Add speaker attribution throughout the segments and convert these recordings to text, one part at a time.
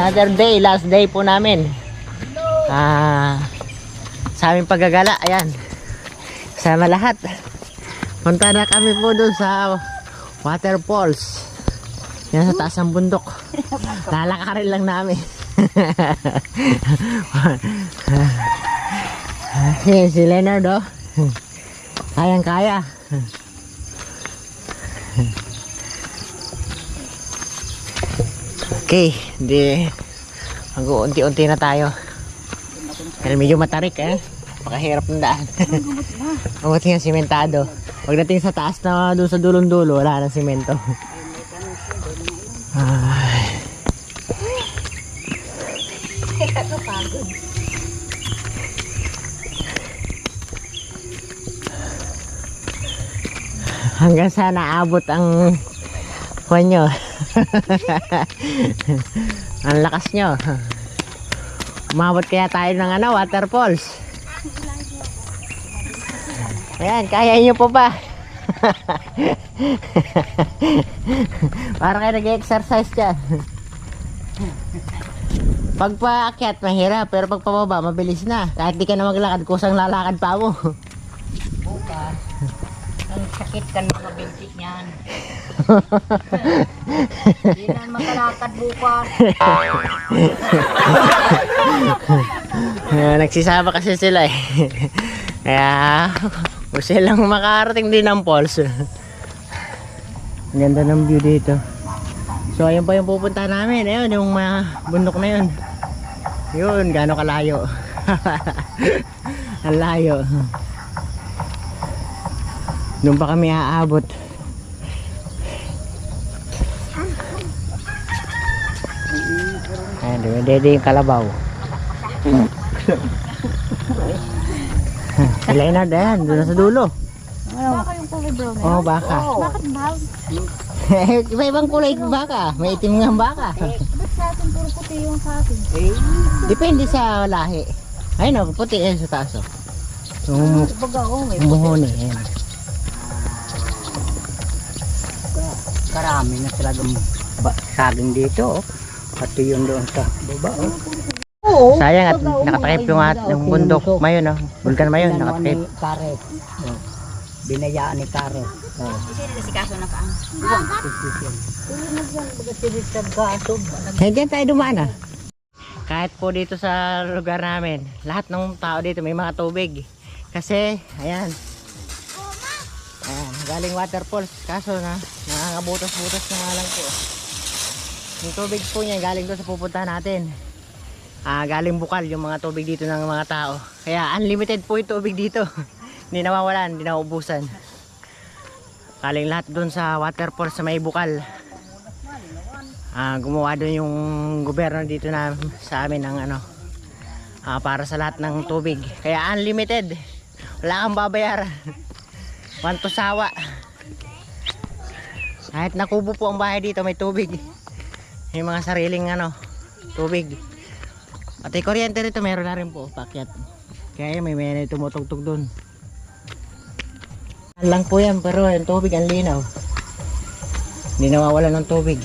Speaker 1: Another day, last day po namin. Sa aming paggagala, ayan. Sama lahat. Punta na kami po dun sa waterfalls. Yan sa taas ng bundok. Lalakarin lang namin. Yan si Leonard, oh. Kayang kaya. Okay, di mag-unti-unti na tayo. Pero medyo matarik, eh. Pakahirap ng daan. Mabuti nga simentado. Pagdating sa taas na doon sa dulong-dulo, wala nang simento. Hanggang sa naabot ang kuwan nyo. Ang lakas nyo. Umabot kaya tayo ng waterfalls. Ayan, kaya nyo po ba? Para kayo nag-exercise dyan. Pag paakyat mahirap, pero pag pababa mabilis na. Kahit di ka na maglakad, kusang lalakad pa mo.
Speaker 2: Bukas ang sakit kan mga bintik niyan. Hindi na makalakad bukas.
Speaker 1: Nagsisama kasi sila, eh. Kaya gusto silang makarating din ng falls. Ang ganda ng view dito. So ayun pa yung pupunta namin. Ayun yung mga bundok na yun. Yun, gaano kalayo. Ang layo. Doon pa kami aabot. Ayan, dumidede yung kalabaw. Leonard, ayan, doon na sa dulo.
Speaker 2: Baka yung kulay brown.
Speaker 1: Oo, baka.
Speaker 2: Bakit brown?
Speaker 1: Iba-ibang kulay baka. May itim nga baka.
Speaker 2: Ba't sa atin puro puti yung sa atin?
Speaker 1: Depende sa lahi. Ayun o, puti yan sa taas o.
Speaker 2: Baga o, may
Speaker 1: Umuhuni. Ayan.
Speaker 2: karami na talagang saging dito. Pati yung doon sa baba. Oo.
Speaker 1: Sayang at nakatakip yung bundok. Mayon o. Bulkan mayon, nakatakip.
Speaker 2: Karet. Binayaan ni Karet.
Speaker 3: Si Kaso na kaang.
Speaker 1: Diyan tayo dumaan ah. Kahit po dito sa lugar namin, lahat ng tao dito may mga tubig. Kasi, ayan. Ayan, galing waterfalls. Kaso na, nakakabutas-butas na nga lang po. Yung tubig po niya galing doon sa pupuntahan natin. Galing bukal yung mga tubig dito ng mga tao. Kaya unlimited po yung tubig dito. Hindi nawawalan, hindi nauubusan. Galing lahat doon sa waterfalls sa may bukal. Gumawa doon yung gobyerno dito na sa amin ng para sa lahat ng tubig. Kaya unlimited. Wala kang babayaran. Wanto sawa. Kahit nakubo po ang bahay dito, may tubig. May mga sariling tubig. Pati kuryente rito meron na rin po, pakyat. Kaya may tumutugtog doon. Lang po yan, pero yung tubig ang linaw. Hindi nawawala ng tubig.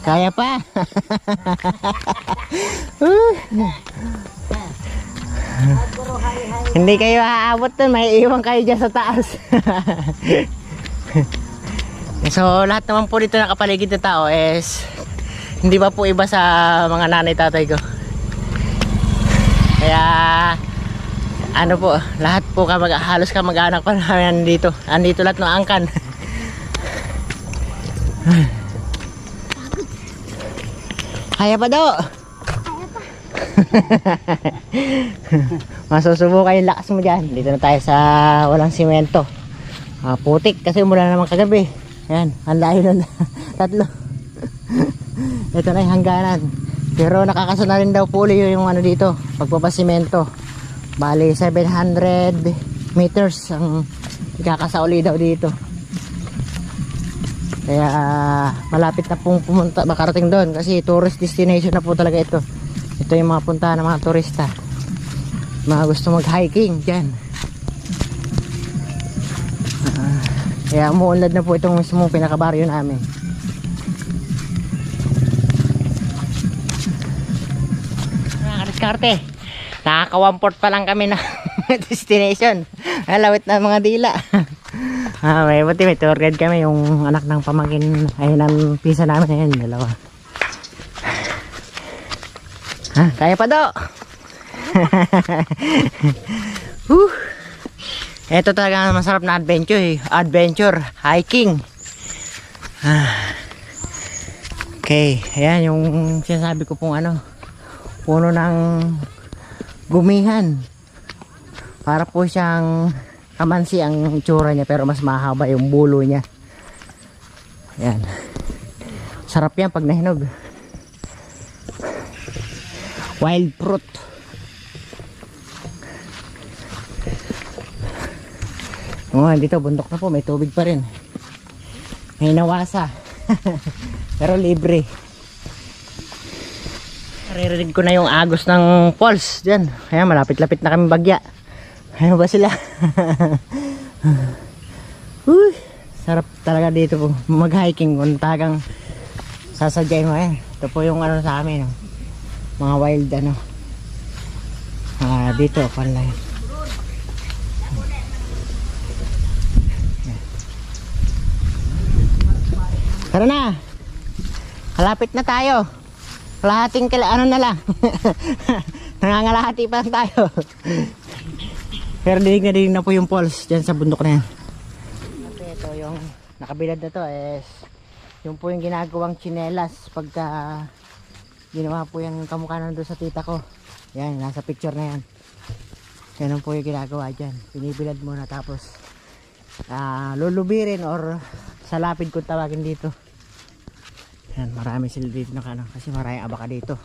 Speaker 1: Kaya pa. Hindi kayo aabot dun, may iwan kayo dyan sa taas. So lahat naman po dito nakapaligid na tao is hindi ba po iba sa mga nanay tatay ko. Kaya po, lahat po halos kamag-anak pa namin dito. Andito lahat ng angkan. Kaya pa daw. Masusubukan yung lakas mo dyan. Dito na tayo sa walang simento. Putik kasi mula naman kagabi. Ayan, ang layo na tatlo. Ito na yung hangganan. Pero nakakasa na rin daw po yung dito, pagpapasimento. Bali 700 meters ang ikakasauli daw dito. Kaya malapit na pong pumunta, makarating doon kasi tourist destination na po talaga ito. Ito yung mga puntahan ng mga turista. Mga gusto mag-hiking dyan. Kaya umuunlad na po itong mismong pinakabaryo namin. Nakakadiskarte. Nakaka-1/4 pa lang kami na destination. Alawit na mga dila. May buti may tour guide kami. Yung anak ng pamangkin, ayun ang pisa namin. Ayan, dalawa. Kaya pa do. Ito talaga masarap na adventure, hiking. Okay, ayan yung sinasabi ko pong puno ng gumihan. Para po siyang kamansi ang itsura niya, pero mas mahaba yung bulo niya. Ayan. Sarap yan pag nahinog. Wild fruit. Dito bundok na po, may tubig pa rin. May nawasa. Pero libre. Naririnig ko na yung agos ng falls dyan. Kaya malapit-lapit na kami bagya. Ano ba sila? Uy, sarap talaga dito po mag-hiking kung tagang sasadyain mo. Ito po yung sa amin, mga wild dito pala. Tara na. Malapit na tayo. Kalahating na lang. Nangangalahati pa lang tayo. Pero dinig na po yung falls dyan sa bundok na yan. Ito yung nakabilad na to yung po yung ginagawang tsinelas pagka ginawa po yung kamukha nandun sa tita ko. Yan, nasa picture na yan. Yan po yung ginagawa dyan. Pinibilad muna tapos lulubirin or salapid kung tawagin dito. Yan, marami sila dito kasi maraming abaka dito.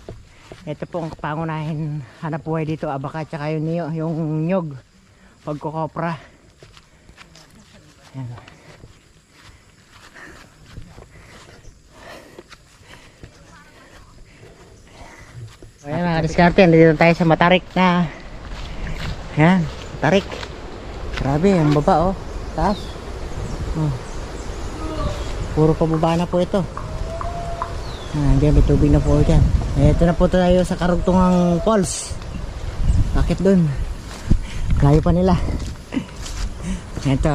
Speaker 1: Ito po ang pangunahin hanap buhay dito, abaka tsaka yung nyog pagkukopra. Yan. Ayan mga diskarte, dito tayo sa Matarik na. Yan, Matarik. Grabe, ang baba taas. Puro pababa na po ito. Diyan may tubig na po dyan. Ito na po tayo sa Karugtungang Falls. Bakit dun? Layo pa nila. Ito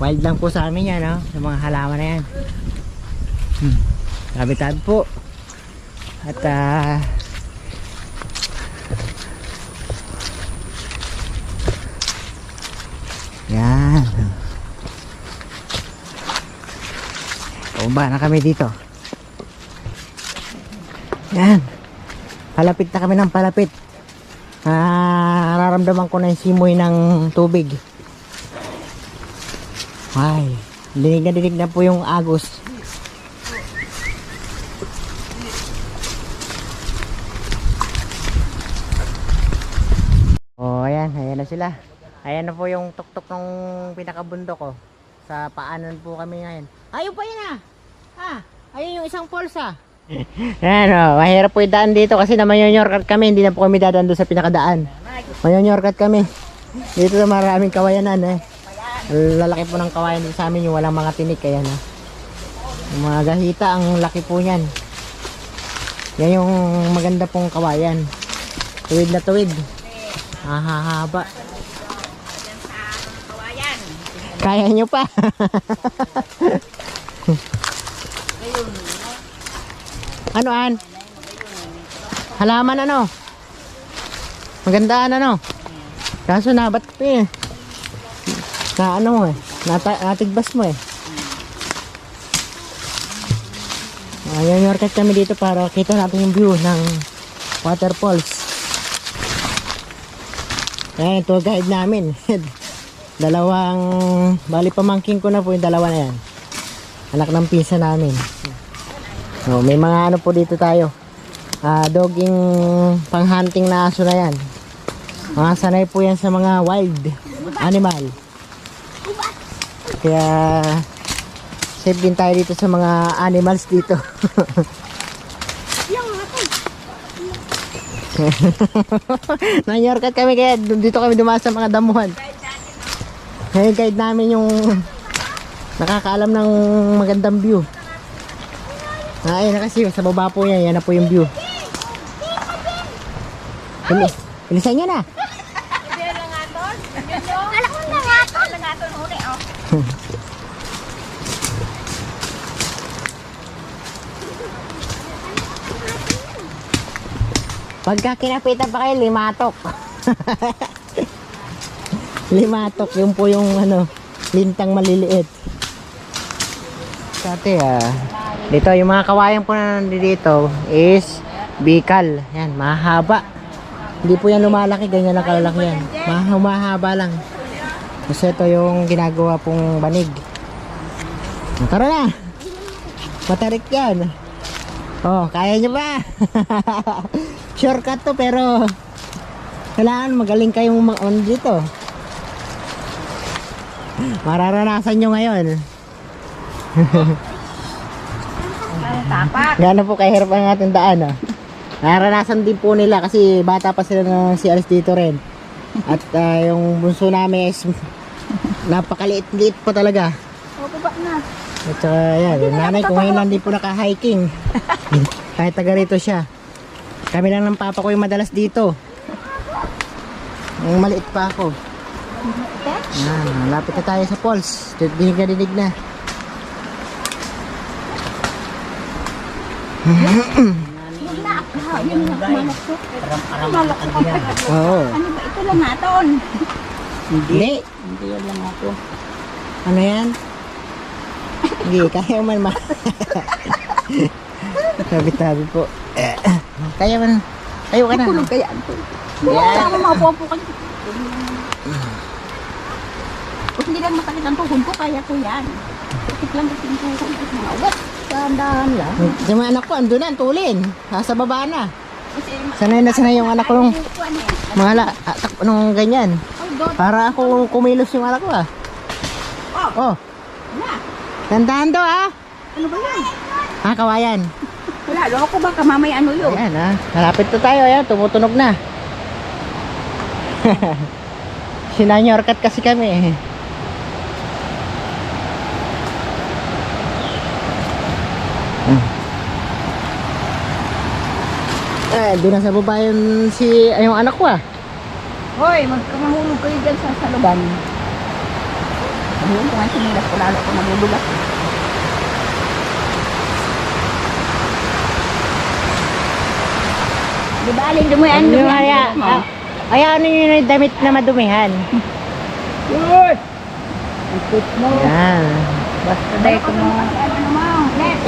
Speaker 1: wild lang po sa amin yan sa mga halaman na yan. Tabi-tabi po. At yan. Pababa na kami dito. Yan. Palapit na kami ng palapit. Nararamdaman ko na yung simoy ng tubig. Ay, dinig na po yung agos. Ayan na sila. Ayan na po yung tuktok ng pinakabundok sa paanan po kami ngayon. Ayun pa yun ayun yung isang falls Ayan mahirap po yung daan dito kasi na manyorkat kami. Hindi na po kami dadaan doon sa pinakadaan. Manyorkat kami. Dito na maraming kawayanan Lalaki po ng kawayan dito sa amin, yung walang mga tinik. Ayan yung mga gahita, ang laki po niyan. Yan yung maganda pong kawayan. Tuwid na tuwid. Haba. Kaya nyo pa. An? Halaman magandaan kaso nabat ko natigbas mo Yorkat kami dito para kita natin yung view ng waterfalls. Ayan, tour guide namin. Bali pamangkin ko na po yung dalawa na yan. Anak ng pisa namin. May mga po dito tayo. Doging pang-hunting na aso na yan. Mga sanay po yan sa mga wild animal. Kaya safe din tayo dito sa mga animals dito. Nanyorkat kami kaya dito kami dumaan sa mga damuhan. Kaya guide namin yung nakakaalam ng magandang view. Ay na kasi sa baba po yan, yan na po yung view. Bilisan niya na. Pagka kinapitan pa kayo, limatok. Limatok, yun po yung ano, lintang maliliit. Dati dito yung mga kawayan po na nandito is bikal. Yan, mahaba. Hindi po yan lumalaki, ganyan lang kalalaki yan. Mahaba lang. Kasi ito yung ginagawa pong banig. Tara na! Matarik yan. Oh, kaya nyo ba? Shortcut to pero kailangan magaling kayong on dito. Mararanasan nyo ngayon. Gano'n po kahirap ang ating daan, oh. Naranasan din po nila kasi bata pa sila na si Alice dito rin. At yung bunso namin is napakaliit-liit po talaga.
Speaker 3: Baba na.
Speaker 1: At saka yan, yung nanay ko ngayon lang din po naka-hiking. Kahit taga rito siya. Kami lang ng papa ko yung madalas dito. Yung maliit pa ako. Yan, lapit na tayo sa falls. Dinig na. Oo.
Speaker 3: Ano ba ito lang naton?
Speaker 1: Hindi.
Speaker 2: Hindi yan lang ako.
Speaker 1: Ano yan? Hindi, kaya man ma. Tabi-tabi po. Kaya man. Tayo ka na.
Speaker 3: Kulog kaya ito. Kaya mo maupo kayo. Kung hindi lang masakit ang tuhod ko, kaya ko yan. Sakit lang kasi yung tuhod ko. Mga ugat.
Speaker 2: Dahan-dahan lang.
Speaker 1: Yung mga anak ko, andun na, tulin. Nasa baba na. Sanay na sanay yung anak ko nung mga nung ganyan. Para ako kumilos yung anak ko ah. Oh. Tandaan do ah.
Speaker 3: Ano ba yan?
Speaker 1: Kawayan.
Speaker 3: Wala, loko ba ka mamaya ano yun?
Speaker 1: Ayan ah. Malapit na tayo. Ayan, tumutunog na. Sinanyorkat kasi kami. Doon na sa baba yung yung anak ko ah.
Speaker 3: Hoy, magkamahulog kayo dyan sa salugan. Ayun, kung ang sinilas ko lalo ko nagululas. Di ba, alin dumihan?
Speaker 1: Ayaw nyo yung damit na madumihan.
Speaker 2: Good! Ikot mo.
Speaker 1: Yan.
Speaker 2: Basta dahil ko mo.
Speaker 3: Ano mo?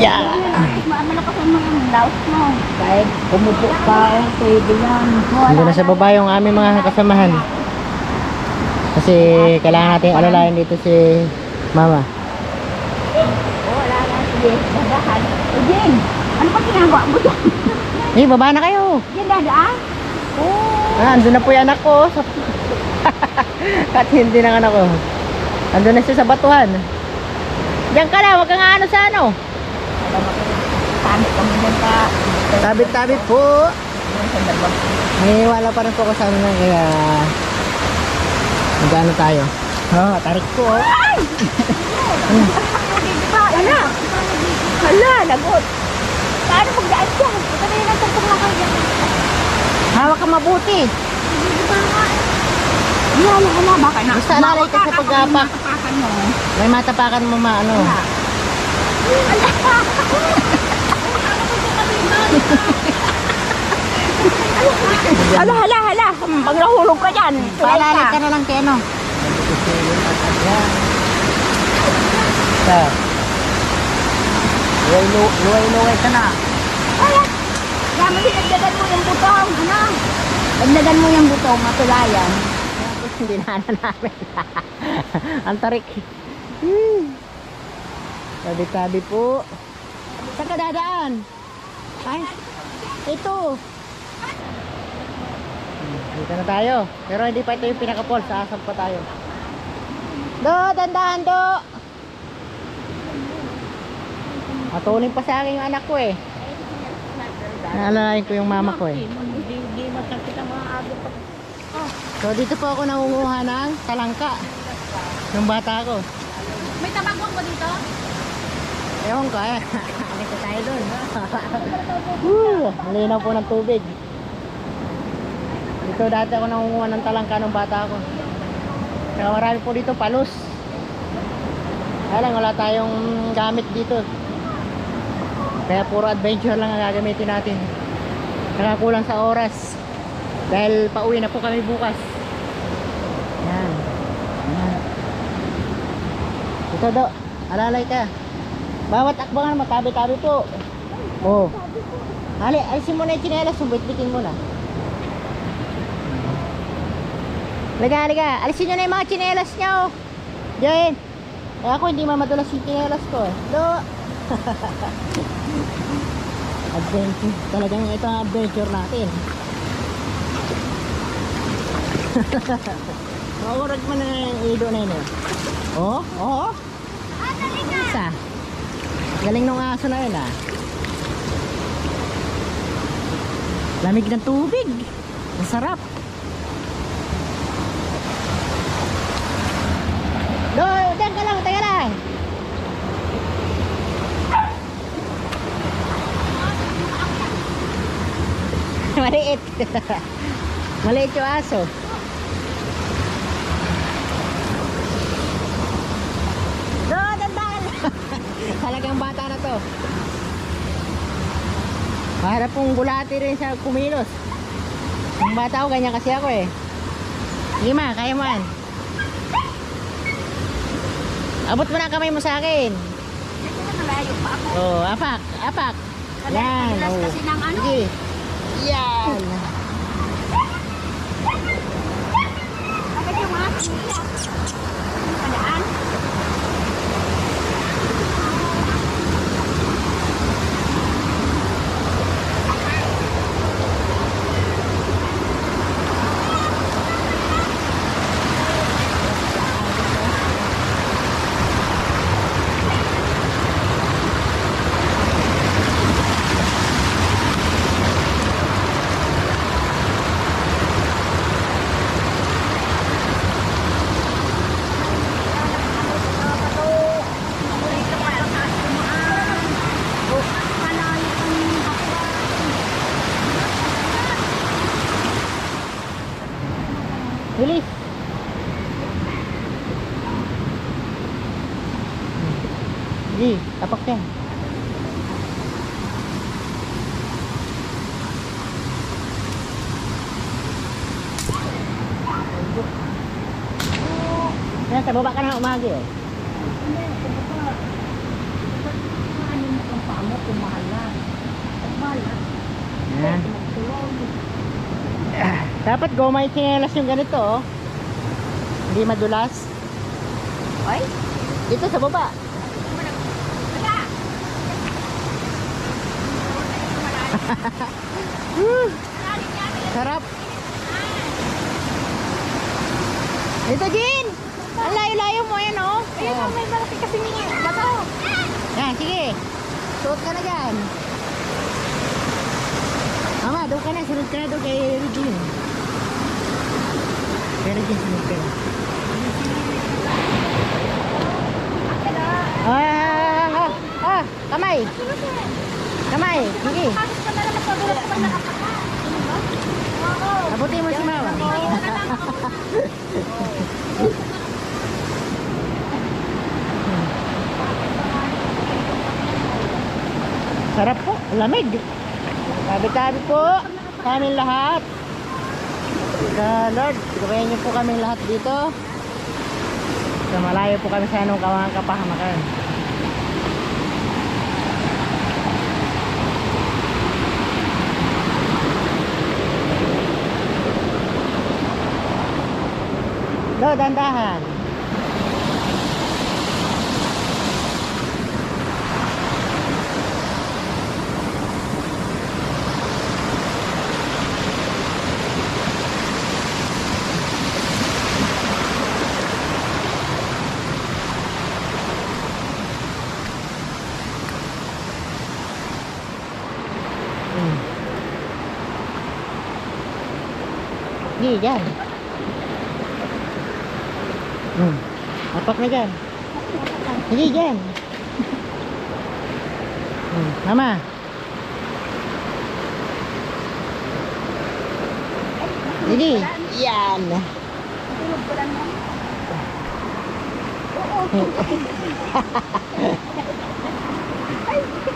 Speaker 1: Yeah.
Speaker 3: Malakas ang mga laos mo.
Speaker 2: Kahit umupo pa, pwede yan.
Speaker 1: Doon na sa baba yung aming mga kasamahan. Kasi kailangan natin alalayan dito si Mama.
Speaker 3: Wala na, sige. Dadahan. Jen, ano pa ginagawa mo dyan?
Speaker 1: Baba na kayo.
Speaker 3: Jen, dadaan?
Speaker 1: Andun na po yung anak ko. At hindi ng anak ko. Andun na siya sa batuhan. Diyan ka lang, huwag kang ano sa ano.
Speaker 3: Kami kami dyan pa.
Speaker 1: Tabit-tabit po. May wala pa rin po ako sa ano na kaya mag-ano tayo. Tarik po.
Speaker 3: Ano? Hala, lagot. Paano magdaan dyan? Ito na yung nagtagpag na kayo.
Speaker 1: Hawak ka mabuti.
Speaker 3: Hala, baka na.
Speaker 1: Basta alalay ka sa pag-apak.
Speaker 3: Matapakan mo.
Speaker 1: May matapakan mo maano.
Speaker 3: Hala. Pag nahulog ka dyan.
Speaker 1: Paalalay ka na lang kay ano.
Speaker 2: Luway-luway ka na.
Speaker 3: Kaya dagdagan mo yung butong. Ano? Dagdagan mo yung butong, matulayan.
Speaker 1: Hindi na namin. Ang tarik. Tabi-tabi po. Saan ka dadaan? Ay, ito. Dito na tayo. Pero hindi pa ito yung pinaka-falls. Sasab pa tayo. Do, dandahan do. Matulin pa sa akin yung anak ko eh. Naalalain ko yung mama ko eh.
Speaker 2: Hindi masakit ang mga agad.
Speaker 1: So dito po ako nangunguha ng talangka. Yung bata ko.
Speaker 3: May tabakong ba dito?
Speaker 1: Ewan ko eh. Alis tayo dun. Malinaw po ng tubig. Dito dati ako nangunguha ng talangka ng bata ako. Kaya marami po dito palos. Kaya lang wala tayong gamit dito. Kaya puro adventure lang ang gagamitin natin. Nakakulang sa oras. Dahil pauwi na po kami bukas. Yan. Yan. Ito do. Alalay ka. Bawat akbangan matabi-tabi po. Oh. Hali, alisin mo na yung tsinelas. Subit-bitin mo na. Liga. Alisin nyo na yung mga tsinelas nyo. Diyan. Eh ako hindi mamadulas yung tsinelas ko eh. Do. Adventure. Talagang ito ang adventure natin. Maurag mo na yung ido na yun eh. Oh, oh. Isa. Galing nung aso na yun ah. Lamig ng tubig. Masarap. Do, dyan ka lang, taga lang. Maliit. Maliit yung aso. Do, dandan. Talagang bata na to. Para pong bulati rin sa kumilos. Yung bata ko, ganyan kasi ako eh. Sige ma, kaya mo yan. Abot mo na kamay mo sa akin.
Speaker 3: Malayo pa ako.
Speaker 1: Oh, apak, apak. Yan.
Speaker 3: Madalas
Speaker 1: Oh.
Speaker 3: kasi ng ano.
Speaker 1: Sige. Yan.
Speaker 3: Bakit yung aso nila? Padaan?
Speaker 1: Bilis. Sige, tapak yan. Yan, sa baba ka na umagi eh. Yan. Dapat goma yung tsinelas yung ganito oh. Hindi madulas.
Speaker 3: Ay?
Speaker 1: Dito sa baba. Sarap. Ito Jin. Ang layo-layo mo yan oh.
Speaker 3: Ayun, may malaki kasi niya. Bato.
Speaker 1: Yan, sige. Suot ka na dyan. Mama, doon ka na. Sunod ka na doon kay Regine. Kay Regine, sunod ka na. Kamay. Kamay, sige.
Speaker 3: Bakit ka na naman pagulat pag nakapaka?
Speaker 1: Abutin mo si Mama. Sarap po, lamig. Tabi-tabi po kami lahat. Sa Lord, gawain niyo po kami lahat dito. So, malayo po kami sa anong kawangang kapahamakan. Do, dandahan. Sige, dyan. Apak na dyan. Sige, dyan. Mama. Sige. Yan.
Speaker 3: Tulog ko lang yan.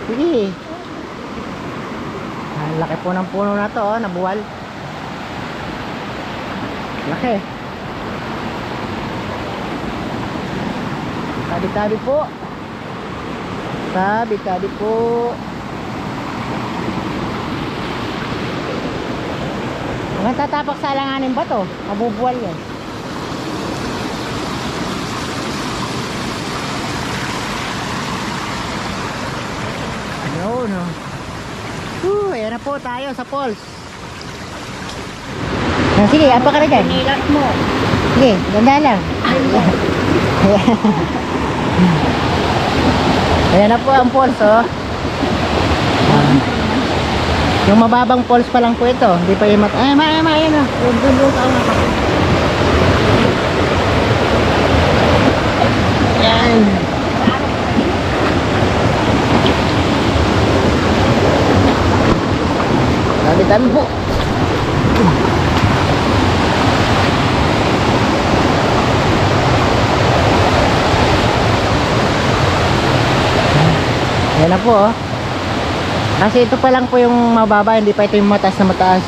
Speaker 1: Sige. Ang laki po ng puno na to, oh, nabuwal. Laki. Tabi-tabi po. Tabi-tabi po. Ang tatapak sa alanganin ba to? Mabubuwal yan. No, no. Ayan na po tayo sa falls. Sige, apa ka na dyan?
Speaker 3: Nilat mo.
Speaker 1: Sige, ganda lang. Ayan na po ang falls, oh. Yung mababang falls pa lang po ito. Hindi pa yung ayan na. Doon ka nga. Ayan. Dami-dami po. Ayan na po, oh. Kasi ito pa lang po yung mababa, hindi pa ito yung mataas na mataas.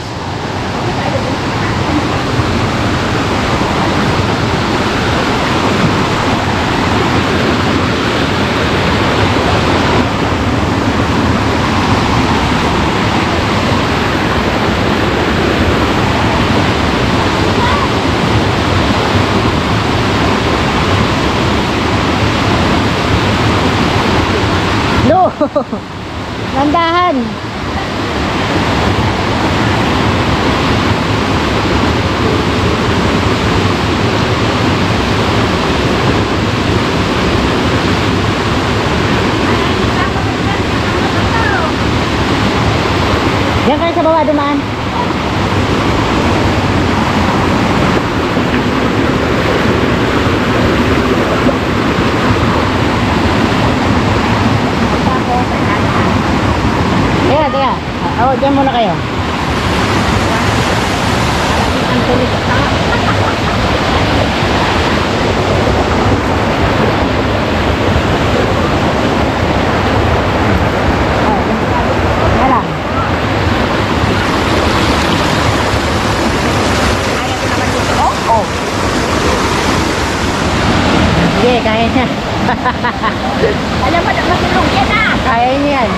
Speaker 1: No! Nandahan! Diyan kayo sa baba dumaan. Teka. Oh, dyan muna kayo.
Speaker 3: Ang tulis sa taas.
Speaker 1: Yan lang.
Speaker 3: Kaya ko naman dito. Oh.
Speaker 1: Sige, kaya niya.
Speaker 3: Alam mo, matulog yan ah.
Speaker 1: Kaya niya yan.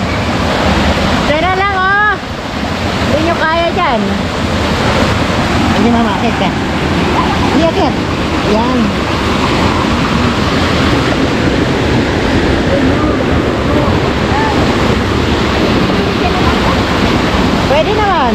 Speaker 1: Tara lang, oh. Hindi nyo kaya dyan. Hindi mama, akit ka. Hindi akit. Yan. Pwede naman.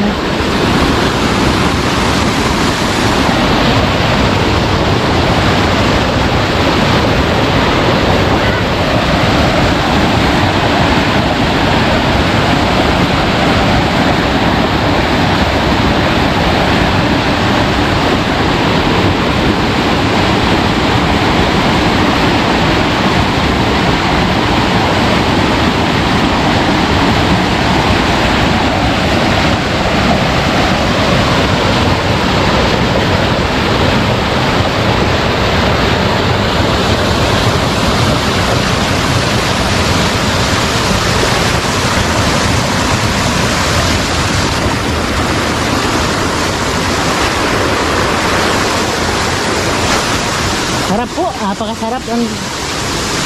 Speaker 1: Sarap po, napakasarap ang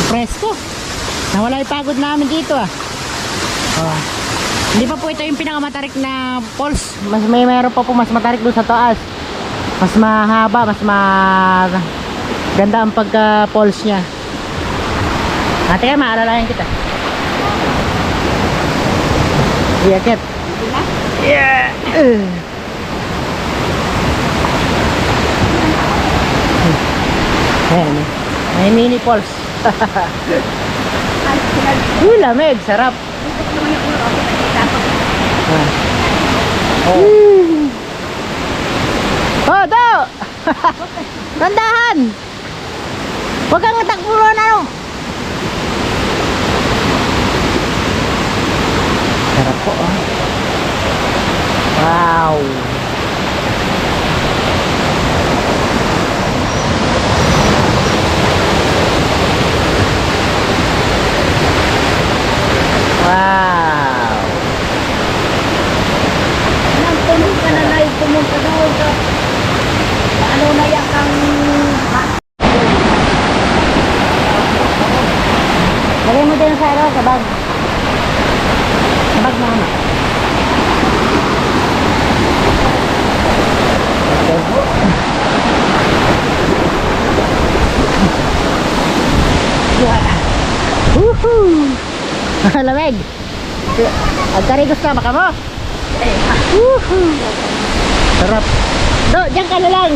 Speaker 1: presko. Nawala yung pagod namin dito ah. Oh. Hindi pa po ito yung pinakamatarik na falls. Mayroon pa po mas matarik doon sa taas. Mas mahaba, mas ganda ang pagka falls niya. Ate ka, maalalayan kita. Iakit. Yeah. Ayan, may mini falls. Lamig, sarap. Oh, do! Tandahan! Huwag kang takbo na, ano? Wow! Wow!
Speaker 3: Nang pumunta na na, pumunta doon sa ano na yan kang
Speaker 1: Lagay mo din sa sa bag. Sa bag mama. Woohoo! Lamig! Agkarigos ka, baka mo? Woohoo! Sarap! Do, diyan ka na lang!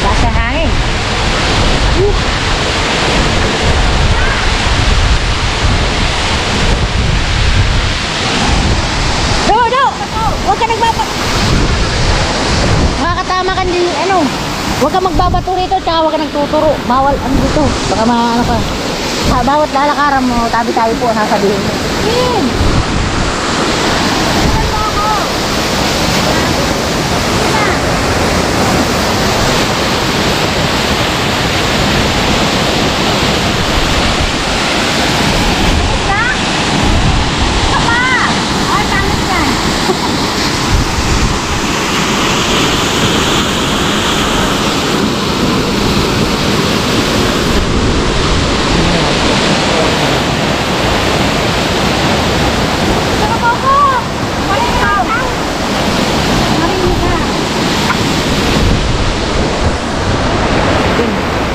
Speaker 1: Basa hangin. Do! Huwag ka nagbaba. Makakatama ka din, ano. Huwag ka magbabato rito, tsaka huwag ka nagtuturo. Bawal, ano dito. Baka ano ka. Sa bawat lalakaran mo, tabi-tabi po, sasabihin mo. Yan!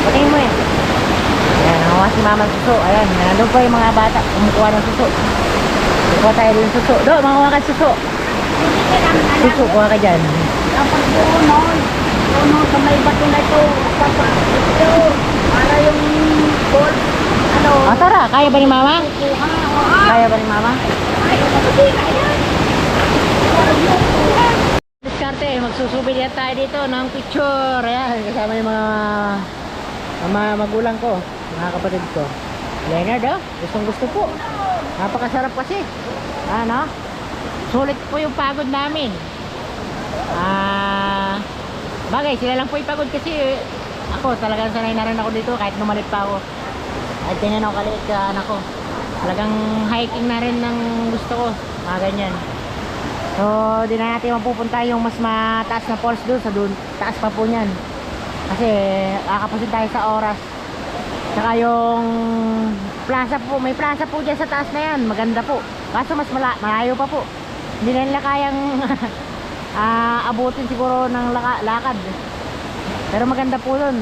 Speaker 1: Patingin mo eh. Ayan, nakuha si mama ng suso. Ayan, nandun po yung mga bata kumukuha ng suso. Kukuha tayo din ng suso. Do, makuha ka suso. Suso, kuha ka dyan.
Speaker 3: Dapat puno sa may bato na ito. Dapat ito. Para yung ball. Ano?
Speaker 1: Tara, kaya ba ni mama? Kaya ba ni mama? Diskarte, magsusubid yan tayo dito ng picture. Ayan, kasama yung mga magulang ko, mga kapatid ko. Leonard, oh, gustong gusto po. Napakasarap kasi. Ano? Sulit po yung pagod namin. Bagay, sila lang po ipagod kasi ako talagang sanay na rin ako dito kahit numalit pa ako. At ganyan ako kaliit ka anak ko. Talagang hiking na rin ng gusto ko. Mga ganyan. So, di na natin mapupunta yung mas mataas na falls doon. Sa doon, taas pa po niyan. Kasi kakapusin tayo sa oras. Saka yung plaza po, may plaza po dyan sa taas na yan. Maganda po. Kaso mas malayo pa po. Hindi na nila kayang abutin siguro ng lakad. Pero maganda po doon.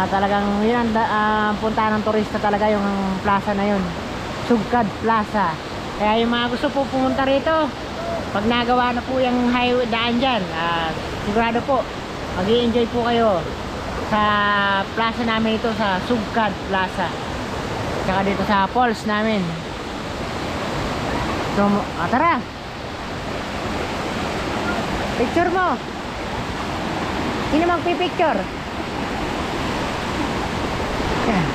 Speaker 1: Talagang yun ang puntahan ng turista talaga yung plaza na yun. Sugkad Plaza. Kaya yung mga gusto po pumunta rito, pag nagawa na po yung highway daan dyan, sigurado po mag-i-enjoy po kayo sa plaza namin ito, sa Sugkad Plaza, tsaka dito sa falls namin. So, tara, picture mo. Sino magpipicture? Yan.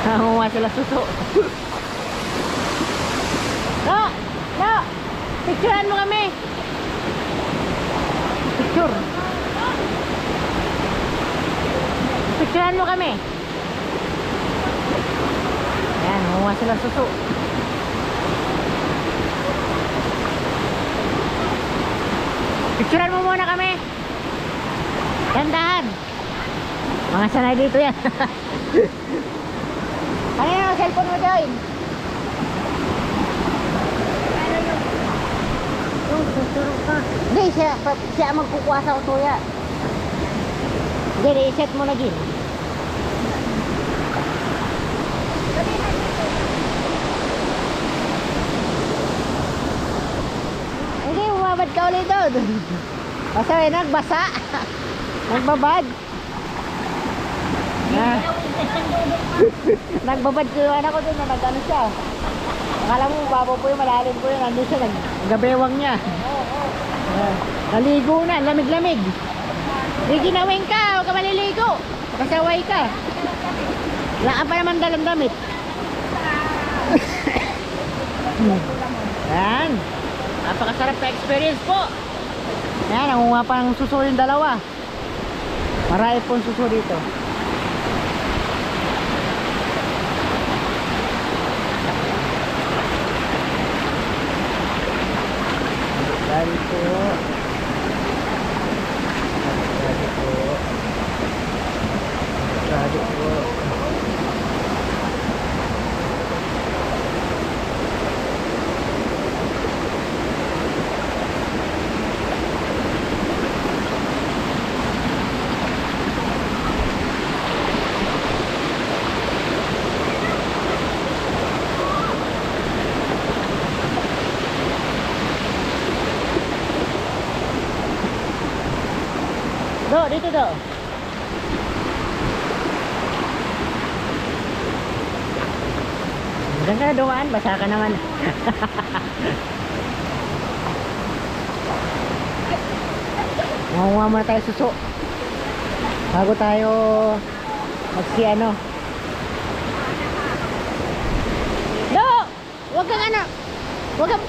Speaker 1: Nangunguha sila suso. No, picturean mo kami. Picturean mo kami. Ayan, nangunguha sila suso. Picturean mo muna kami. Dandahan. Mga sanay dito yan. Kanina cellphone mo dyan. Hindi, siya magkukuha sa utuya. Hindi, i-set mo na din. Hindi, umabad ka ulit doon. Basta nagbasa. Nagbabad. Ah. Nagbabad ko yung anak ko doon na nag-ano siya. Akala mo babaw po yung malalim po yun. Nandun siya, naggabewang niya. Naligo na, lamig-lamig. Di ginawin ka, huwag ka maliligo. Kasaway ka. Wala ka pa naman dalang damit. Yan. Napakasarap na experience po. Yan, nangunga pa ng suso yung dalawa. Marami pong suso dito. Dari po. Dari po. Do, dito do. Diyan ka na dumaan, basa ka naman. Makuha muna tayo suso. Bago tayo ano. Do! Huwag kang ano. Huwag kang...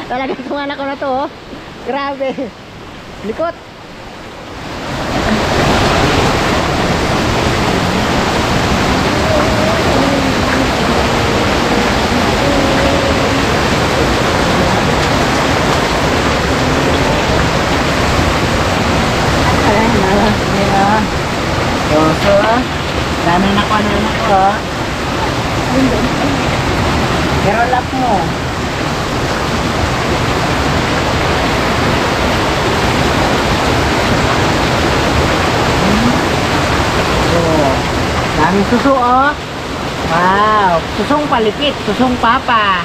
Speaker 1: Talagang itong anak ko na to, oh. Grabe. Likot. So, dami na ko na ko. Pero lap mo. So, daming suso, oh. Wow, susong palipit, susong papa.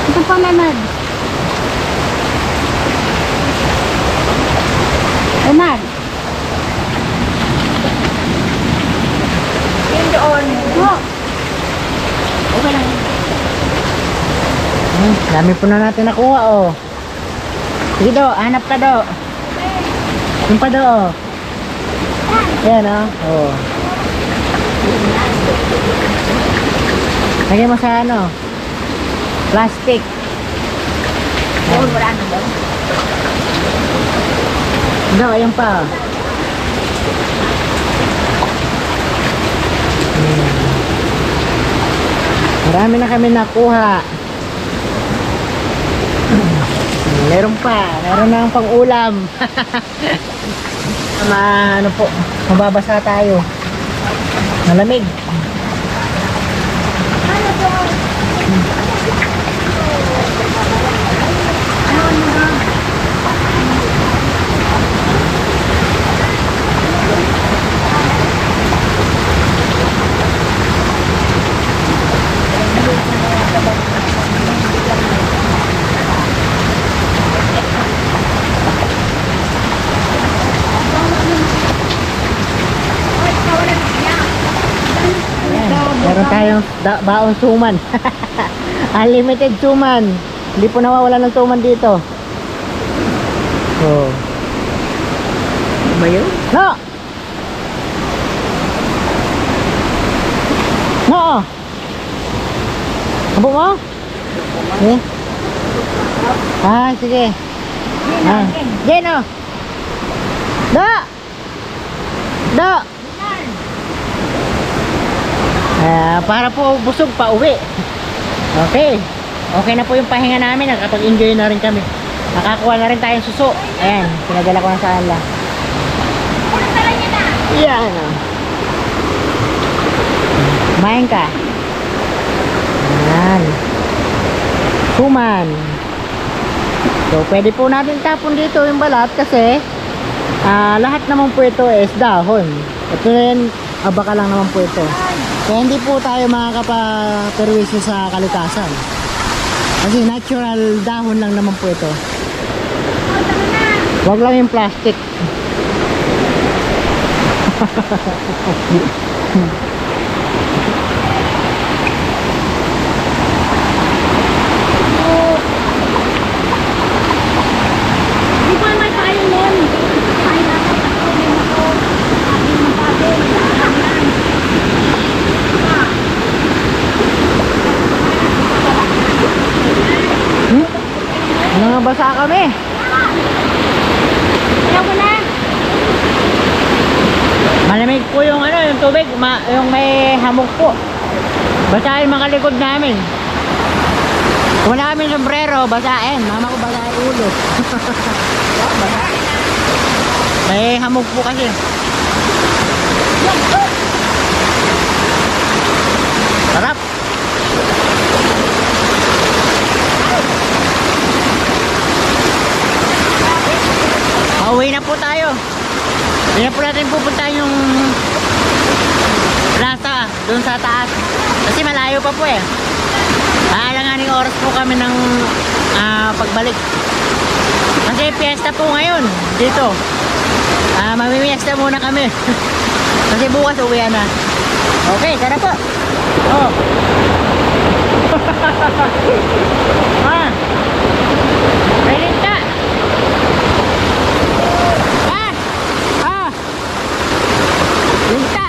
Speaker 1: Ito pa Leonard. Leonard. Doon. Oh. Okay lang. Dami po na natin nakuha, oh. Sige do, hanap ka do. Yung pa do, oh. Yan, oh. Oh. Lagyan mo sa ano? Plastic. Oh, wala na do. Do, ayun pa, oh. Marami na kami nakuha. Meron pa, meron na ang pang-ulam. Ano po, mababasa tayo. Malamig. Meron tayong baon suman. Unlimited suman. Hindi po nawawala ng suman dito. Oh. Ba yun? No! No! Abo mo? Eh? Ah, sige. Ah. Geno! Do! Do! Para po busog pa uwi. Okay. Okay na po yung pahinga namin. Nakapag-enjoy na rin kami. Nakakuha na rin tayong suso. Ayan, pinadala ko na sa kanila. Yan. Kumain ka. Ayan. Suman. So, pwede po natin tapon dito yung balat kasi lahat naman po ito is dahon. Ito rin, baka lang naman po ito. Kaya hindi po tayo makakapaperwisyo sa kalikasan. Kasi natural dahon lang naman po ito. Huwag lang yung plastic.
Speaker 3: Di ba may tayo nun? Ay, dapat ako din ako. Ating magpapin.
Speaker 1: Nangabasa kami.
Speaker 3: Ayaw ko na.
Speaker 1: Malamig po yung yung tubig, yung may hamog po. Basahin mga likod namin. Kung wala kami sombrero, basahin. Mama ko basahin ulo. May hamog po kasi. Sarap. Pauwi na po tayo. Hindi na po natin pupunta yung plaza doon sa taas. Kasi malayo pa po eh. Aalanganing oras po kami ng pagbalik. Kasi piyesta po ngayon dito. Mamimiesta muna kami. Kasi bukas uwian na. Okay, tara po. Oh. Ready ka? Linta.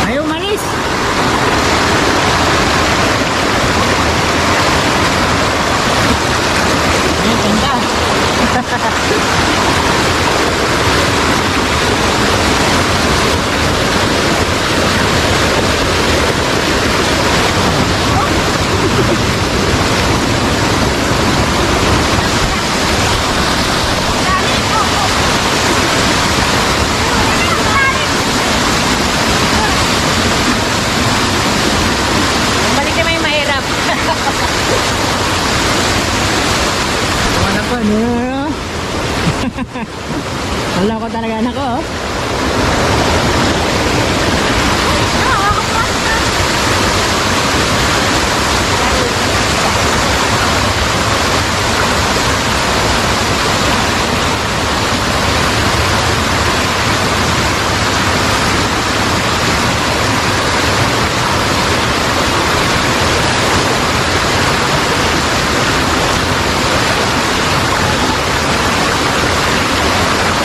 Speaker 1: Ayaw malis. Ayan, ganda. Balik naman yung mahirap. Ano po, ano? Wala ko talaga anak ko.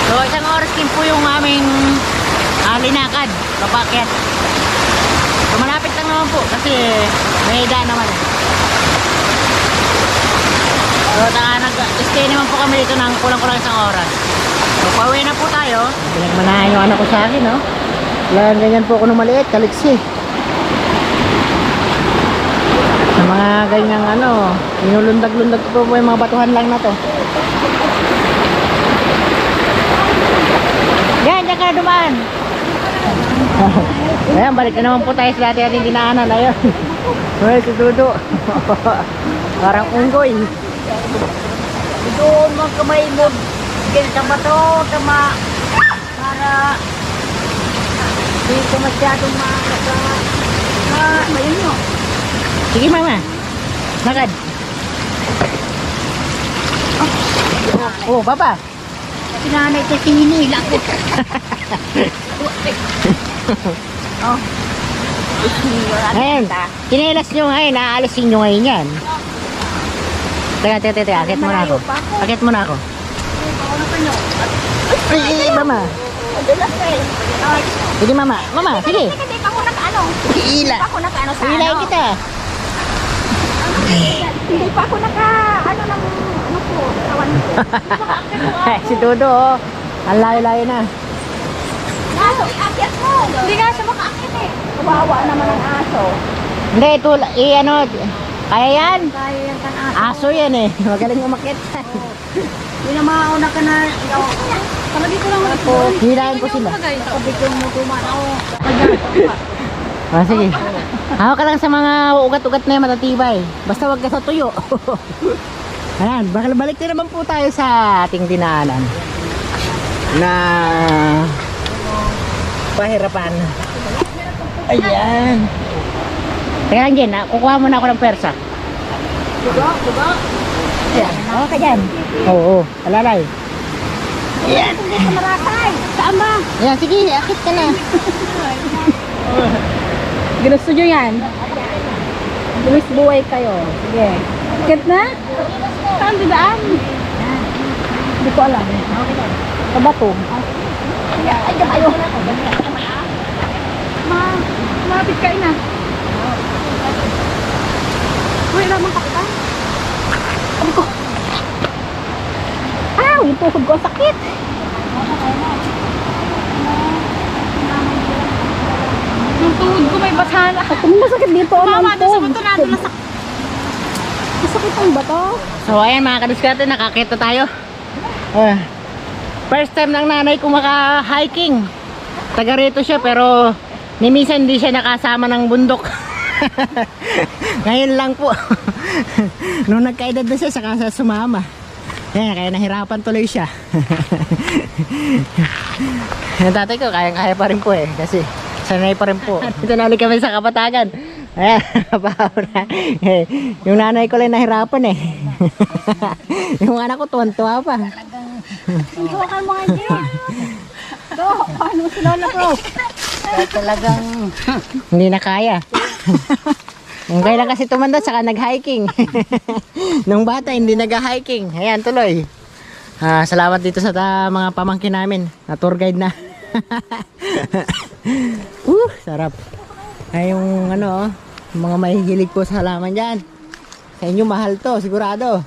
Speaker 1: So isang oras din po yung aming linakad, papakyat. So malapit lang naman po kasi may daan naman. So nag-stay naman po kami dito ng kulang-kulang isang oras. So pauwi na po tayo. Pinagmanahan yung anak ko sa akin, no? Wala ganyan po ako nung maliit, kaliksi. Sa mga ganyang inulundag-lundag ko po yung mga batuhan lang na to. Yan, diyan ka na dumaan. Ayan, balik na naman po tayo sa dati ating dinaanan. Ayun. Ay, si Dudu. Parang unggoy.
Speaker 3: Doon mga kamay mo. Ganito ba ito? Tama. Para hindi ka masyadong makakasama. Ayun nyo.
Speaker 1: Sige, mama. Lakad. Oh, papa.
Speaker 3: Sinanay ito sinil ako. Oh.
Speaker 1: Ayan. Kinelas nyo ngayon. Naalisin nyo ngayon yan. Teka. Akit muna ako. Akit muna ako. Ay, mama.
Speaker 3: Madulas eh.
Speaker 1: Sige, mama. Mama, sige.
Speaker 3: Hindi pa ako nakaano.
Speaker 1: Ila.
Speaker 3: Hindi pa ako nakaano sa
Speaker 1: Ilayin kita.
Speaker 3: Hindi pa ako naka-ano ng ano ko. Kawan ko.
Speaker 1: Si Dodo, oh. Ang layo-layo na.
Speaker 3: Aso, iakyat mo. Hindi nga siya makaakit eh. Kawawa naman ang aso.
Speaker 1: Hindi, ito, kaya yan.
Speaker 3: Kaya yan kan aso.
Speaker 1: Aso yan eh. Magaling umakit.
Speaker 3: Hindi na mauna ka na. Palagi ko lang ako.
Speaker 1: Hilahin ko sila.
Speaker 3: Sabi ko mo kumano.
Speaker 1: Sige. Hawak ka lang sa mga ugat-ugat na yung matatibay. Basta wag ka sa tuyo. Ayan, balik na naman po tayo sa ating dinaanan. Na pahirapan. Ayan. Teka lang Jen, kukuha muna ako ng persa.
Speaker 3: Buga.
Speaker 1: Ayan, hawak ka dyan. Oo, alalay. Ayan.
Speaker 3: Maratay. Saan ba?
Speaker 1: Ayan, sige, akit ka na.
Speaker 3: Ginusto nyo yan? Luis buhay kayo. Sige. Akit na? Saan didaan? Hindi ko alam. Sa bato. Ay, kayo. Malapit ka ina. Uy, lamang kapitan. Sabi ko. Yung tuhod ko sakit. Yung tuhod ko may basana. Kung masakit dito, mama, doon sa bato natin nasakit. Masakit ang bato.
Speaker 1: So ayan mga kaduskate, nakakita tayo. First time ng nanay ko maka-hiking. Taga rito siya pero ni minsan hindi siya nakasama ng bundok. Ngayon lang po. Nung nagkaedad na siya, saka siya sumama. Kaya nahirapan tuloy siya. Yung tatay ko, kaya pa rin po eh. Kasi sanay pa rin po. Dito na ulit kami sa Kapatagan. Ayan, na. Yung nanay ko lang nahirapan eh. Yung anak ko tuwan-tuwa pa.
Speaker 3: Subukan mo nga dyan. Ito, paano si Lola ko?
Speaker 2: Talagang
Speaker 1: Hindi na kaya. Nung kailan kasi tumanda, saka nag-hiking. Nung bata, hindi nag-hiking. Ayan, tuloy. Salamat dito sa mga pamangkin namin. Na tour guide na. Sarap. Ay, yung ano, yung mga mahihilig po sa halaman dyan. Sa inyo, mahal to, sigurado.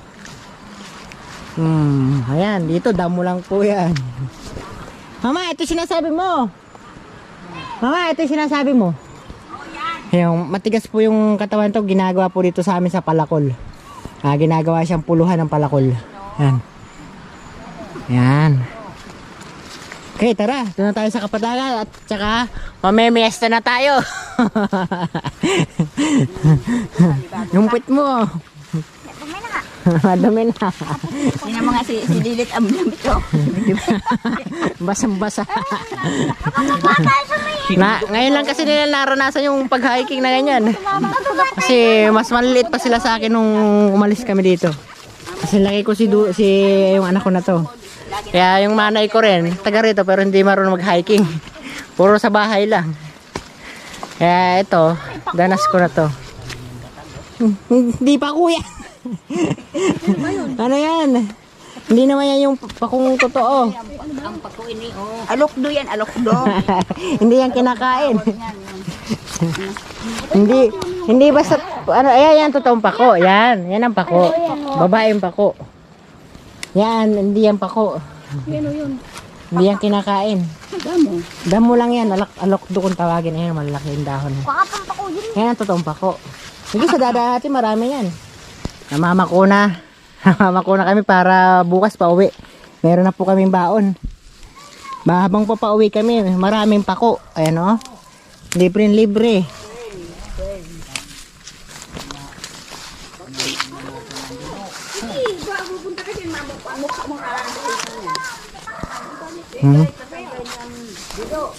Speaker 1: Ayan, dito, damo lang po yan. Mama, ito sinasabi mo. Mama, ito sinasabi mo. Yung matigas po yung katawan to, ginagawa po dito sa amin sa palakol. Ginagawa siyang puluhan ng palakol. Yan. Yan. Okay, tara. Doon na tayo sa Kapatagan at saka mamemiesta na tayo. Yung pit mo. Madami na.
Speaker 3: Hindi na mga si Lilit ang damit ko.
Speaker 1: Basang-basa. Ngayon lang kasi nila naranasan yung pag-hiking na ganyan. Kasi mas maliliit pa sila sa akin nung umalis kami dito. Kasi laki ko si yung anak ko na to. Kaya yung manay ko rin, taga rito pero hindi marunong mag-hiking. Puro sa bahay lang. Kaya ito, danas ko na to. Hindi pa kuya. Ano yan? Hindi naman yan yung pakung totoo.
Speaker 3: Ang pako ini, oh. Alokdo yan, alokdo.
Speaker 1: Hindi yan kinakain. Hindi basta ano, ayan totoong pako. Yan ang pako. Babaeng pako. Yan, hindi yan pako. Hindi yan kinakain. Damo lang yan, alokdo kung tawagin. Ayan, malaki yung dahon. Yan ang totoong pako. Sige, sa dada natin marami yan. Namamako na. Namamako na kami para bukas pa uwi. Meron na po kaming baon. Habang pa pauwi kami, maraming pako. Ayan o. Libre.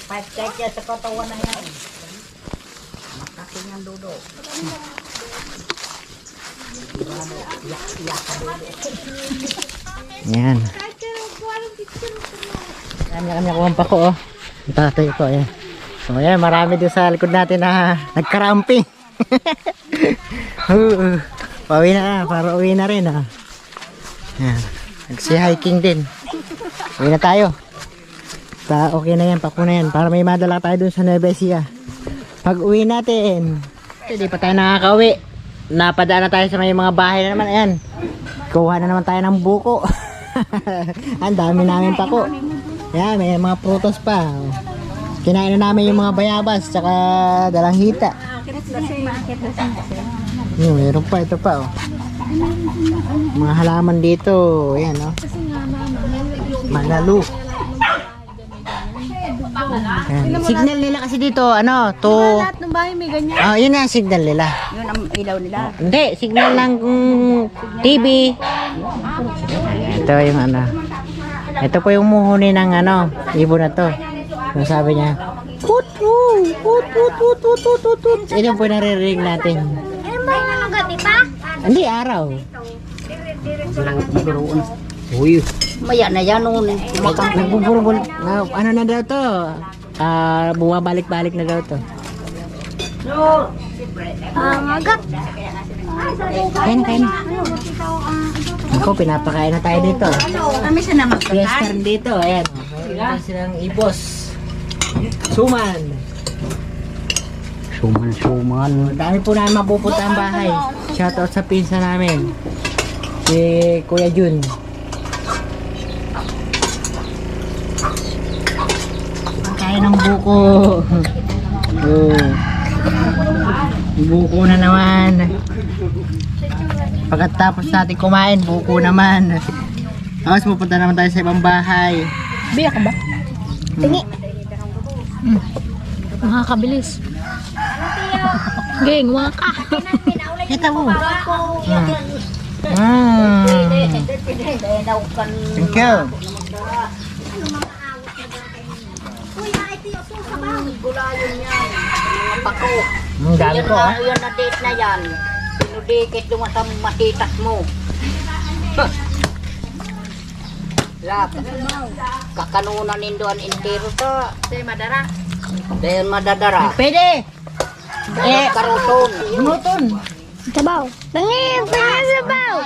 Speaker 2: Pagkakya sa katawan na yan. Makaking ang dudo.
Speaker 1: Yan. Kanya-kanya ko ang pako oh. Ang tatay ko ayan. So ayan, marami din sa likod natin na nagkaramping. Pauwi na, para uwi na rin ah. Yan. Nagsi-hiking din. Uwi na tayo. Okay na yan, pako na yan. Para may madala tayo dun sa Nueva Ecija. Pag uwi natin, hindi pa tayo nakakauwi. Napadaan na tayo sa may mga bahay na naman. Ayan. Kuha na naman tayo ng buko. Ang dami namin pako. Ayan, may mga prutos pa. Kinain na namin yung mga bayabas tsaka dalanghita. Meron pa, ito pa oh. Mga halaman dito. Ayan oh. Malalu. Ayan. Signal nila kasi dito, ano, to...
Speaker 3: Lahat ng bahay may ganyan.
Speaker 1: Ah, yun ang signal nila.
Speaker 3: Yun ang ilaw nila.
Speaker 1: Hindi, signal ng TV. Ito yung ano. Ito po yung muhuni ng ano, ibon na to. Yung sabi niya, put put put put put put put put put. Ito po yung naririnig natin.
Speaker 3: Ano ba yung ano gabi pa?
Speaker 1: Hindi, araw.
Speaker 2: Uy,
Speaker 3: Maya na yan noon.
Speaker 1: Nagbubulbul. Ano na daw to? Bumabalik-balik na daw to.
Speaker 3: Agak.
Speaker 1: Kain na, kain na. Ako, pinapakain na tayo dito.
Speaker 3: Kami siya na
Speaker 1: Fiesta rin dito, ayan. Mayroon silang ibos. Suman.
Speaker 2: suman.
Speaker 1: Dami po namin mapupunta ang bahay. Shoutout sa pinsa namin. Si Kuya Jun. Kain ng buko. Oh. Buko na naman. Pagkatapos natin kumain, buko naman. Tapos pupunta naman tayo sa ibang bahay.
Speaker 3: Biyak ka ba? Tingi. Makakabilis. Geng, waka.
Speaker 1: Kita mo. Thank you.
Speaker 3: Gulayon yan. Mga pako.
Speaker 1: Ang dami ko ah.
Speaker 3: Yan na date na yan. Pinudikit yung matitas mo. Lap. Kakanunan nindoan intero ta. Dahil madara. Dahil madadara.
Speaker 1: Pwede.
Speaker 3: Karoton.
Speaker 1: Bunuton.
Speaker 3: Sabaw. Tangin, tangin sabaw.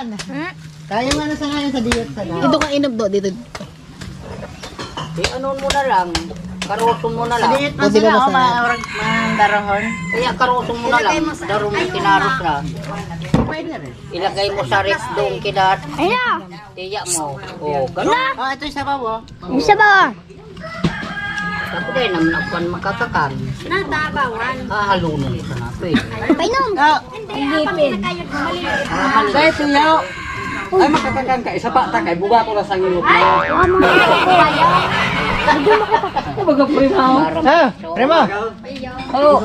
Speaker 1: Tayo nga na sa ngayon sa diyot sa
Speaker 3: Ito kang inog do dito. Ano mo na lang. Karoton mo na
Speaker 1: Sa
Speaker 3: lang.
Speaker 1: diyot pa sila o mandarahon.
Speaker 3: Kaya karoton mo na lang. Darong tinaros na.
Speaker 1: Pwede rin.
Speaker 3: Ilagay mo sa ref doon kidat.
Speaker 4: Ayun!
Speaker 3: Tiyak mo. O, gano'n.
Speaker 1: Oh, ito yung sabaw oh.
Speaker 4: Isa ba?
Speaker 3: Tapos din naman ako makakakan.
Speaker 4: Natabawan.
Speaker 3: Halunan ko na. Pwede.
Speaker 4: Painom!
Speaker 1: Oh,
Speaker 4: Igipin.
Speaker 1: kahit tuyaw.
Speaker 2: Ay, makatakan ka. Isa pa, takay. Buga ko na sa ngilot mo.
Speaker 1: Ah, Remo.
Speaker 3: Oh.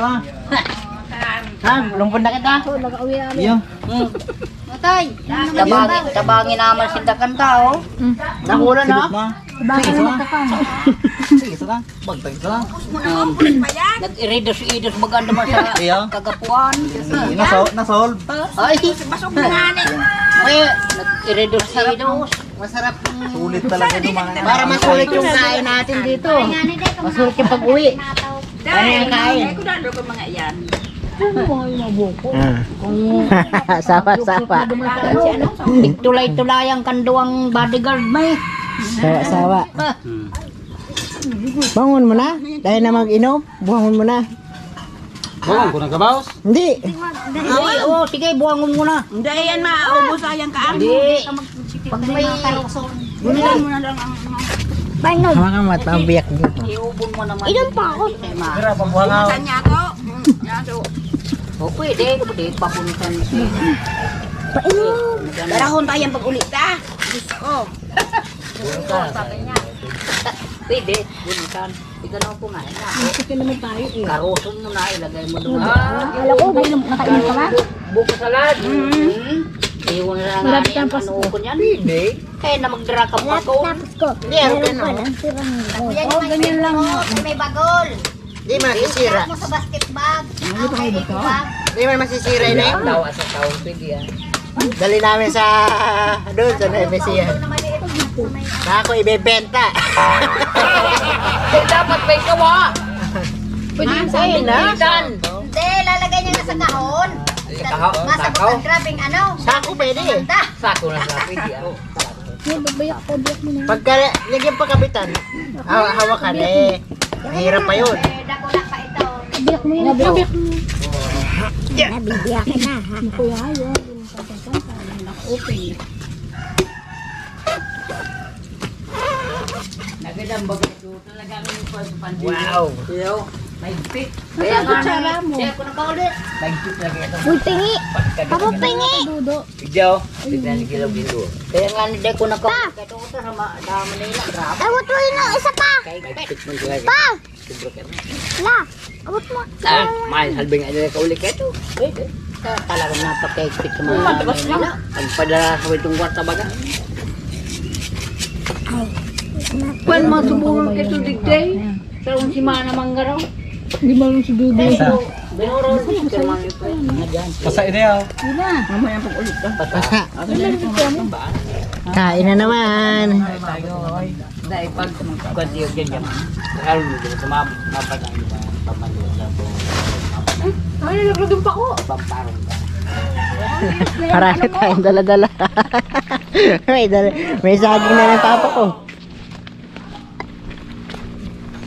Speaker 1: Ha, lumpon na kita.
Speaker 4: Nag-uwi namin.
Speaker 1: Iyo.
Speaker 3: Matay. Tabangin naman sindakan tao.
Speaker 1: Nakuha na.
Speaker 4: Bakit magkakan?
Speaker 1: Sige, isa lang. Bagtag isa lang.
Speaker 3: Nag-iredos maganda man sa
Speaker 1: Iyo.
Speaker 3: kagapuan.
Speaker 1: Nasolve.
Speaker 3: Ay, basok na nga ni. May nag-iredos.
Speaker 1: Masarap. Sulit talaga yung mga. Para masulit yung kain natin dito. Masulit yung pag-uwi. Ano yung kain? Sawa-sawa.
Speaker 3: Tulay-tulay ang kanduang bodyguard may.
Speaker 1: Sawa-sawa. Bangon mo na. Dahil na mag-inom, buhangon mo na.
Speaker 2: Bangon ko na kabaos.
Speaker 1: Hindi.
Speaker 3: Ay, oh, sige, buwangon mo na.
Speaker 5: Hindi yan maubos sayang ka.
Speaker 3: Hindi. Pag may bunulan mo na lang ang
Speaker 4: Painom!
Speaker 1: Hawakan mo at mabiyak dito.
Speaker 3: iubon mo naman.
Speaker 4: Inom pa ako.
Speaker 1: Pero pambuhangaw.
Speaker 5: Saan niya to? Yato.
Speaker 3: O, pwede papuntan siya.
Speaker 4: Painom!
Speaker 5: Darahon tayong pag-ulit ta. Oh.
Speaker 3: Pwede, bunutan. Iganaw po nga.
Speaker 4: Kasi naman tayo eh.
Speaker 3: Karoson mo na, ilagay mo doon.
Speaker 4: Alam ko, nakainom ka ba?
Speaker 3: Buko salad. Iwan na nga niya ang ano ko niyan. Hindi. Kaya na magdara ka pa ko.
Speaker 4: Tapos ko.
Speaker 1: Hindi, ano ka na?
Speaker 4: Ang sirang
Speaker 3: Oh, ganyan lang. May bagol.
Speaker 1: Hindi man masisira.
Speaker 3: Mo sa basket bag.
Speaker 1: Hindi man masisira yun eh.
Speaker 3: Tawa sa tao, pwede yan.
Speaker 1: Dali namin sa doon sa Nemesia. Na ako ibebenta.
Speaker 3: Dapat may kawa.
Speaker 1: Pwede sa akin ha?
Speaker 3: Hindi, lalagay niya na sa kahon. Masabot ang grabing ano.
Speaker 1: Sako pwede eh.
Speaker 3: Sako na sa pwede yan.
Speaker 4: Bayak ko, bayak mo na.
Speaker 1: Pagka lagyan pa kapitan, hawakan eh. Mahirap pa yun.
Speaker 3: Dako na pa ito.
Speaker 4: Bayak mo yan. Bayak mo. Nabibiyak ka na ha. Kuya, ayaw.
Speaker 3: Nagandang bagay ito. Talagang
Speaker 1: Wow.
Speaker 3: Yo.
Speaker 2: Mahigpit.
Speaker 5: Kaya kutsara mo.
Speaker 2: Kaya ko nakaulit. Mahigpit lagi ito.
Speaker 4: Uy, pingi. Papa, pingi.
Speaker 2: Bigyaw. Tignan ni Kilo Bindo. Kaya nga hindi ko nakaulit. Kaya ito ko sa dama nila. Grabe.
Speaker 4: Awat mo yun, isa pa.
Speaker 2: Mahigpit mo sila.
Speaker 4: Pa.
Speaker 2: Sobra ka na.
Speaker 4: La. Awat mo.
Speaker 2: Mahal halbing nga nila kaulit ka ito. Pwede. Talagang napaka-higpit sa mga dama nila. Ang padala sa itong kwarta baga.
Speaker 5: Kwan mo subukan ito digday. Sa si Mana Manggaraw.
Speaker 6: Pasa ideal.
Speaker 5: Mamaya pag ulit ka.
Speaker 1: Pasa. Kain na naman.
Speaker 2: Dahil pag kuwantiyo dyan dyan. Lalo dito sa mapatang iba. Pamaliw lang po.
Speaker 5: Ay, naglagyan pa ko.
Speaker 2: Pamparong ka.
Speaker 1: Marami tayong dala-dala. may saging na ng papa ko.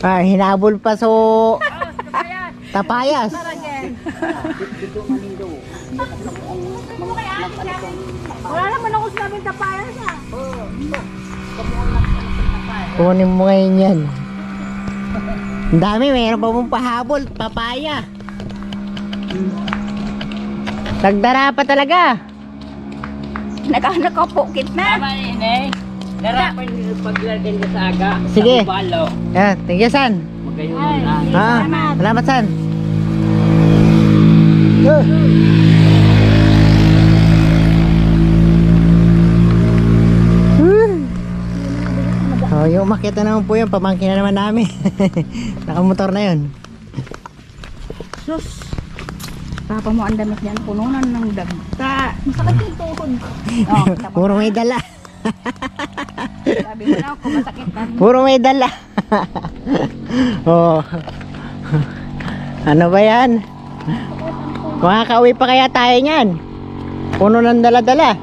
Speaker 1: Hinabol pa so tapayas.
Speaker 4: Wala naman ako sinabing tapayas ah.
Speaker 1: Kunin mo ngayon yan. Ang dami, mayroon pa mong pahabol, papaya. Nagdara pa talaga.
Speaker 5: Nakapukit na.
Speaker 2: Tama yun eh. Narapan nyo paglagyan ka sa aga.
Speaker 1: Sige.
Speaker 2: Sa balo.
Speaker 1: Yan, thank you, San.
Speaker 2: Magayun na.
Speaker 1: Salamat, San. Oh, yung makita naman po yun, pamangkin na naman namin. Nakamotor na yun.
Speaker 5: Sus. Papa mo ang damit niyan. Pununan ng dagta. Masakit yung tuhod. Oh,
Speaker 1: Puro may dala.
Speaker 5: sabi mo na ako masakit na.
Speaker 1: Puro may dala. Oh. Ano ba yan? Makakauwi pa kaya tayo niyan? Puno ng dala-dala.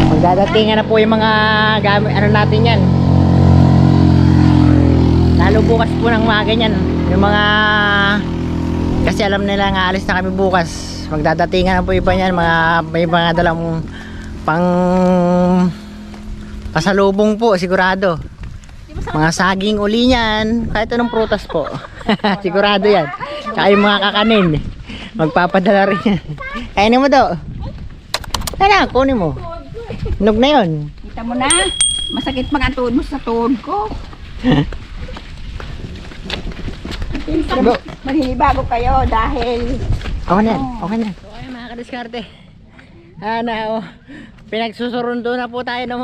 Speaker 1: Magdadatingan na po yung mga gamit, ano natin yan. Lalo bukas po ng mga ganyan. Yung mga, kasi alam nila nga alis na kami bukas. Magdadatingan na po iba niyan, may mga dalang pang pasalubong po sigurado. Mga saging uli niyan, kahit anong prutas po. Sigurado yan. Tsaka yung mga kakanin, magpapadala rin yan. Kainin mo daw. Kaya kunin mo. Nog na yun.
Speaker 5: Kita mo na. Masakit pa ang tuhod mo sa tuhod ko. Maninibago kayo dahil
Speaker 1: Okay na yan. Okay na yan. Okay mga kadiskarte. Oh, pinagsusurundo na po tayo ng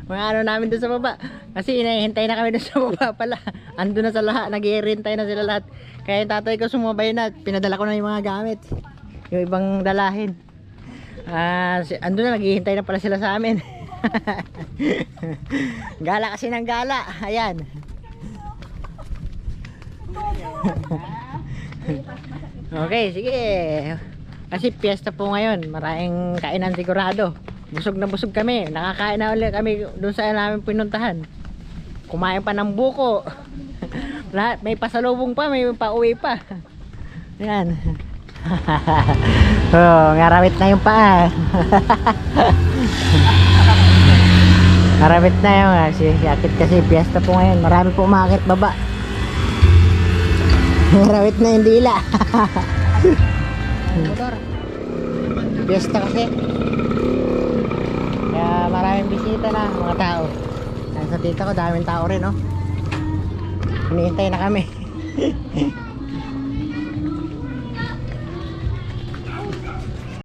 Speaker 1: mga ano namin doon sa baba. Kasi inahintay na kami doon sa baba pala. Ando na sa lahat. Nag-iirintay na sila lahat. Kaya yung tatay ko sumabay na. Pinadala ko na yung mga gamit. Yung ibang dalahin. Ando na, naghihintay na pala sila sa amin. Gala kasi ng gala. Ayan. Okay, sige. Kasi piyesta po ngayon. Maraming kainan sigurado. Busog na busog kami. Nakakain na ulit kami doon sa namin pinuntahan. Kumain pa ng buko. Lahat, may pasalubong pa, may pauwi pa. Ayan. Oh, ngarawit na yung paa. Ngarawit na yung akit kasi piyesta po ngayon. Marami po umakit baba. Ngarawit na yung dila. Piyesta kasi. Kaya maraming bisita na mga tao. Sa tita ko daming tao rin, no? Hinihintay na kami.